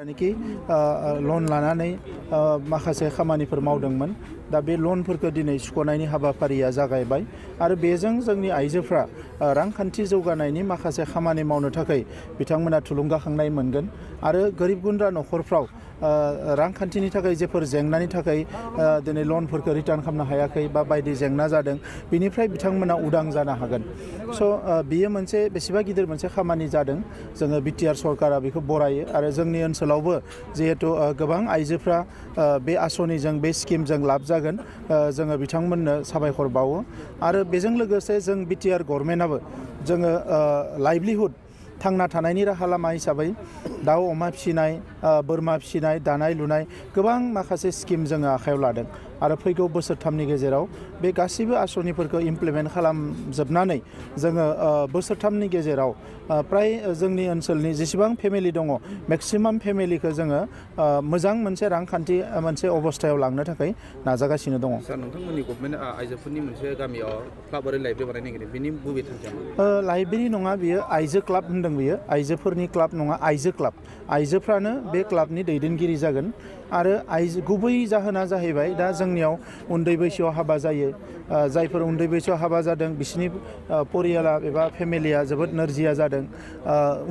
लन लानानै माखासे खामानिफोर मावदोंमोन दा बे लनफोरखौ दिनै सुख'नायनि हाबाफारिया जागायबाय आरो बेजों जोंनि आइजोफ्रा रांखान्थि जौगानायनि माखासे खामानि मावनो थाखाय बिथांमोना थुलुंगाखांनाय मोनगोन आरो गोरिब गुन्द्रा न'खरफ्राव रांखान्थिनि थाखाय जेफोर जेंनानि थाखाय दिनै लनफोरखौ रिटार्न खालामनो हायाखै बा बायदि जेंना जादों बिनिफ्राय बिथांमोना उदां जानो हागोन। स' बियो मोनसे बेसेबा गिदिर मोनसे खामानि जादों जोङो बिटिआर सरकारा बेखौ बरायो आरो जोंनि ओनसोलावबो जिहेतु गोबां आइजोफ्रा बे आसनिजों बे स्किमजों लाब जागोन जोङो बिथांमोननो साबायखर बावो आरो बेजों लोगोसे जों बिटिआर गभर्नमेन्टआबो जोङो लाइभलिहुड थांना थानायनि राहा लामा हिसाबै दाउ अमा फिसिनाय बोरमा फिसिनाय दानाय लुनाय गोबां माखासे स्किम जोङो आखायाव लादों आरो फैगौ बोसोरथामनि गेजेराव बे गासैबो आसनिफोरखौ इमप्लिमेन्ट खालामजोबनानै जोङो बोसोरथामनि गेजेराव प्राय जोंनि ओनसोलनि जेसेबां फेमिलि दङ मेक्सिमाम फेमिलिखौ जोङो मोजां मोनसे रांखान्थि मोनसे अबस्थायाव लांनो थाखाय नाजागासिनो दङ। सार नोंथांमोननि गभर्नमेन्ट आइजोफोरनि मोनसे गामियाव क्लाब आरो लाइब्रेरि बानायनो नागिरदों बेनि गुबै थांखिया मा? लाइब्रेरि नङा बियो आइजो क्लाब होनदों बियो आइजोफोरनि क्लाब नङा आइजो क्लाब आइजोफ्रानो बे क्लाबनि दैदेनगिरि जागोन आरो गुबै जाहोना जाहैबाय दा जोंनियाव उन्दै बैसोआव हाबा जायो जायफोर उन्दै बैसोआव हाबा जादों बिसोरनि परियाला एबा फेमिलिया जोबोद नोरजिया जादों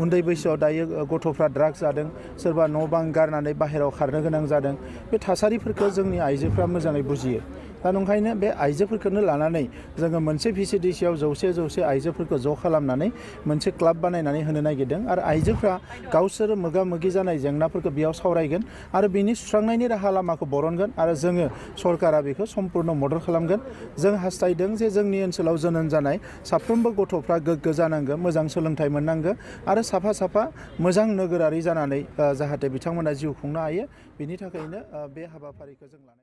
उन्दै बैसोआव दायो गथ'फ्रा ड्राग्स जादों सोरबा न' बां गारनानै बाहेरायाव खारनो गोनां जादों बे थासारिफोरखौ जोंनि आइजोफ्रा मोजाङै बुजियो दा नंखायनो बे आइजोफोरखौनो लानानै जोङो मोनसे भिसिडिसियाव जौसे आइजोफोरखौ ज' खालामनानै मोनसे क्लाब बानायनानै होनो नागिरदों आरो आइजोफ्रा गावसोर मोगा मोगि जानाय जेंनाफोरखौ बेयाव सावरायगोन आरो बिनि सुस्रांनायनि राहा लामाखौ बरनगोन आरो जोङो सरकारा बेखौ सम्पुर्ण मदद खालामगोन। जों हास्थायदों जे जोंनि ओनसोलाव जोनोम जानाय साफ्रोमबो गथ'फ्रा गोग्गो जानांगौ मोजां सोलोंथाइ मोननांगौ आरो साफा मोजां नोगोरारि जानानै जाहाथे बिथांमोना जिउ खुंनो हायो बिनि थाखायनो बे हाबाफारिखौ जों लानाय